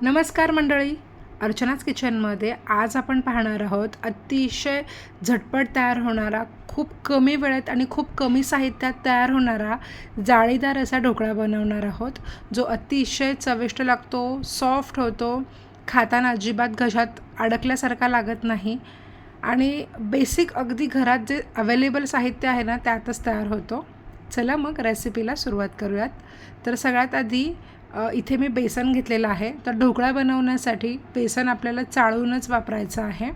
नमस्कार मंडळी, अर्चनाच किचनमध्ये आज आपण पाहणार आहोत अतिशय झटपट तयार होणारा, खूप कमी वेळेत आणि खूप कमी साहित्यात तयार होणारा जाळीदार असा ढोकळा बनवणार आहोत, जो अतिशय चविष्ट लागतो, सॉफ्ट होतो, खाताना अजिबात घशात अडकल्यासारखा लागत नाही आणि बेसिक अगदी घरात जे अवेलेबल साहित्य आहे ना त्यातच तयार होतो. चला मग रेसिपीला सुरुवात करूयात. तर सगळ्यात आधी इथे मी बेसन घेतलेलं आहे. तर ढोकळा बनवण्यासाठी बेसन आपल्याला चाळूनच वापरायचं आहे,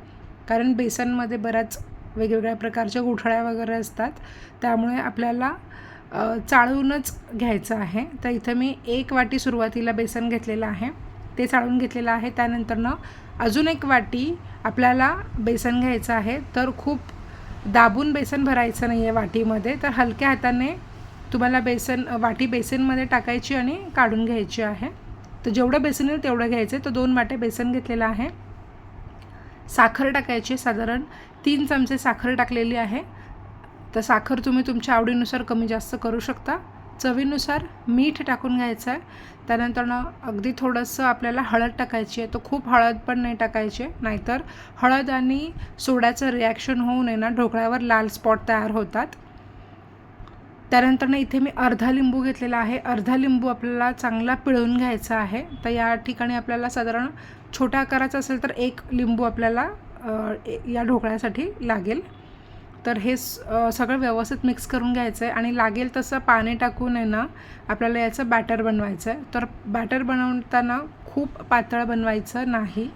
कारण बेसनमध्ये बऱ्याच वेगवेगळ्या प्रकारच्या गुठळ्या वगैरे असतात, त्यामुळे आपल्याला चाळूनच घ्यायचं आहे. तर इथं मी 1 वाटी सुरुवातीला बेसन घेतलेलं आहे, ते चाळून घेतलेलं आहे. त्यानंतरनं अजून 1 वाटी आपल्याला बेसन घ्यायचं आहे. तर खूप दाबून बेसन भरायचं नाही आहे वाटीमध्ये, तर हलक्या हाताने तुम्हाला वाटी बेसनमध्ये टाकायची आणि काढून घ्यायची आहे. तर जेवढं बेसन येईल तेवढं घ्यायचं आहे. तर 2 वाटे बेसन घेतलेलं आहे. साखर टाकायची, साधारण 3 चमचे साखर टाकलेली आहे. तर साखर तुम्ही तुमच्या आवडीनुसार कमी जास्त करू शकता. चवीनुसार मीठ टाकून घ्यायचं आहे. त्यानंतरनं अगदी थोडंसं आपल्याला हळद टाकायची आहे. तर खूप हळद पण नाही टाकायची, नाहीतर हळद आणि सोड्याचं रिॲक्शन होऊ नये ना ढोकळ्यावर लाल स्पॉट तयार होतात. त्यानंतरनं इथे मी अर्धा लिंबू घेतलेला आहे. अर्धा लिंबू आपल्याला चांगला पिळून घ्यायचा आहे. तर या ठिकाणी आपल्याला साधारण छोट्या आकाराचा असेल तर 1 लिंबू आपल्याला या ढोकळ्यासाठी लागेल. तर हे सगळं व्यवस्थित मिक्स करून घ्यायचं आहे आणि लागेल तसं पाणी टाकून आहे ना आपल्याला याचं बॅटर बनवायचं आहे. तर बॅटर बनवताना खूप पातळ बनवायचं नाही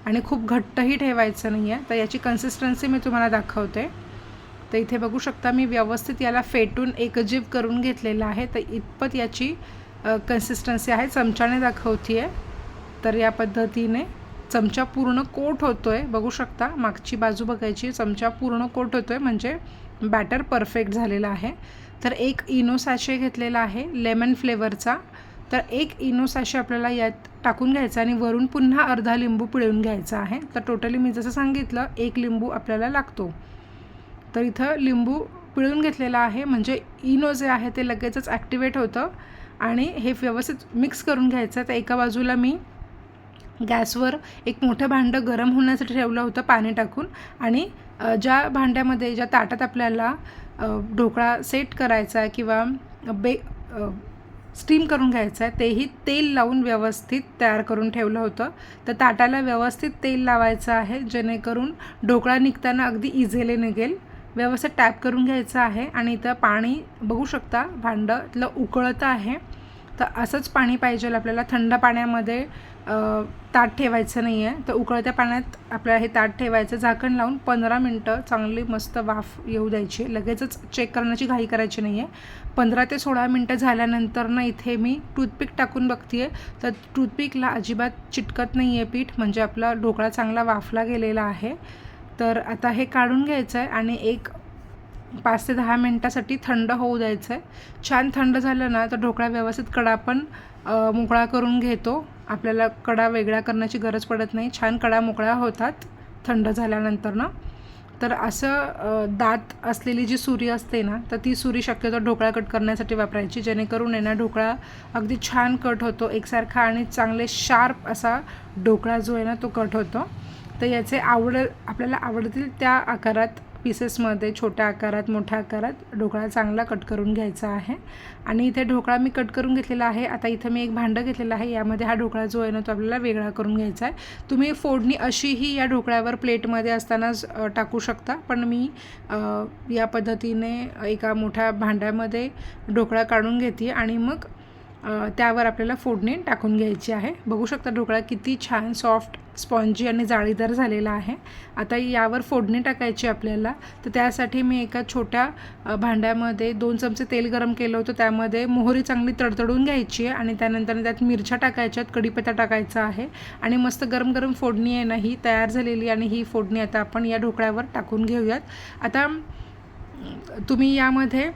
आणि खूप घट्टही ठेवायचं नाही आहे. तर याची कन्सिस्टन्सी मी तुम्हाला दाखवते. तर इथे बघू शकता मी व्यवस्थित याला फेटून एकजीव करून घेतलेला आहे. तर इतपत याची कन्सिस्टन्सी आहे. चमच्याने दाखवते आहे. तर या पद्धतीने चमचा पूर्ण कोट होतो आहे, बघू शकता. मागची बाजू बघायची, चमचा पूर्ण कोट होतो आहे, म्हणजे बॅटर परफेक्ट झालेला आहे. तर 1 इनो सॅशे घेतलेला आहे लेमन फ्लेवरचा. तर 1 इनो सॅशे आपल्याला यात टाकून घ्यायचा आणि वरून पुन्हा अर्धा लिंबू पिळून घ्यायचा आहे. तर टोटली मी जसं सांगितलं 1 लिंबू आपल्याला लागतो. तर इथं लिंबू पिळून घेतलेला आहे, म्हणजे इनो जे आहे ते लगेचच ॲक्टिवेट होतं आणि हे व्यवस्थित मिक्स करून घ्यायचं. तर एका बाजूला मी गॅसवर एक मोठं भांडं गरम होण्यासाठी ठेवलं होतं पाणी टाकून, आणि ज्या ताटात आपल्याला ढोकळा सेट करायचा आहे किंवा स्टीम करून घ्यायचं आहे तेही तेल लावून व्यवस्थित तयार करून ठेवलं होतं. तर ताटाला व्यवस्थित तेल लावायचं आहे, जेणेकरून ढोकळा निघताना अगदी इझिली निघेल. व्यवस्थित टॅप करून घ्यायचं आहे आणि इथं पाणी बघू शकता भांडं इथलं उकळतं आहे. तर असंच पाणी पाहिजे आपल्याला. थंड पाण्यामध्ये ताट ठेवायचं नाही आहे. तर उकळत्या पाण्यात आपल्याला हे ताट ठेवायचं, झाकण लावून 15 मिनटं चांगली मस्त वाफ येऊ द्यायची. लगेचच चेक करण्याची घाई करायची नाही आहे. 15 ते 16 मिनटं झाल्यानंतर ना इथे मी टूथपिक टाकून बघते आहे. तर टूथपिकला अजिबात चिटकत नाही आहे पीठ, म्हणजे आपला ढोकळा चांगला वाफला गेलेला आहे. तर आता हे काढून घ्यायचं आहे आणि 5 ते 10 मिनटासाठी थंड होऊ द्यायचं आहे. छान थंड झालं ना तर ढोकळा व्यवस्थित कडा पण मोकळा करून घेतो. आपल्याला कडा वेगळ्या करण्याची गरज पडत नाही. छान कडा मोकळ्या होतात थंड झाल्यानंतर ना. तर असं दात असलेली जी सुरी असते ना, तर ती सुरी शक्यतो ढोकळा कट करण्यासाठी वापरायची, जेणेकरून आहे ना ढोकळा अगदी छान कट होतो एकसारखा आणि चांगले शार्प असा ढोकळा जो आहे ना तो कट होतो. तर याचे आपल्याला आवडतील त्या आकारात पीसेसमध्ये, छोट्या आकारात, मोठ्या आकारात ढोकळा चांगला कट करून घ्यायचा आहे. आणि इथे ढोकळा मी कट करून घेतलेला आहे. आता इथं मी एक भांडं घेतलेलं आहे, यामध्ये हा ढोकळा जो आहे ना तो आपल्याला वेगळा करून घ्यायचा आहे. तुम्ही फोडणी अशीही या ढोकळ्यावर प्लेटमध्ये असतानाच टाकू शकता, पण मी या पद्धतीने एका मोठ्या भांड्यामध्ये ढोकळा काढून घेते आणि मग त्यावर आपल्याला फोडणी टाकून घ्यायची आहे. बघू शकता ढोकळा किती छान सॉफ्ट, स्पॉन्जी आणि जाळीदार झालेला आहे. आता यावर फोडणी टाकायची आपल्याला. तर त्यासाठी मी एका छोट्या भांड्यामध्ये 2 चमचे तेल गरम केलं होतं. त्यामध्ये मोहरी चांगली तडतडून घ्यायची आहे आणि त्यानंतर त्यात मिरच्या टाकायच्यात, कढीपत्ता टाकायचा आहे आणि मस्त गरम गरम फोडणी आहे ना ही तयार झालेली. आणि ही फोडणी आता आपण या ढोकळ्यावर टाकून घेऊयात. आता तुम्ही यामध्ये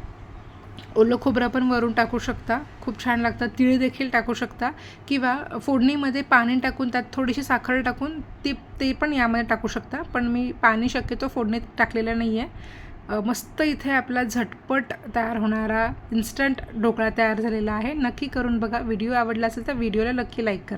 ओलं खोबरं पण वरून टाकू शकता, खूप छान लागतं. तीळ देखील टाकू शकता किंवा फोडणीमध्ये पाणी टाकून त्यात थोडीशी साखर टाकून ते पण यामध्ये टाकू शकता, पण मी पाणी शक्यतो फोडणीत टाकलेलं नाही आहे. मस्त इथे आपला झटपट तयार होणारा इन्स्टंट ढोकळा तयार झालेला आहे. नक्की करून बघा. व्हिडिओ आवडला असेल तर व्हिडिओला नक्की लाईक करा.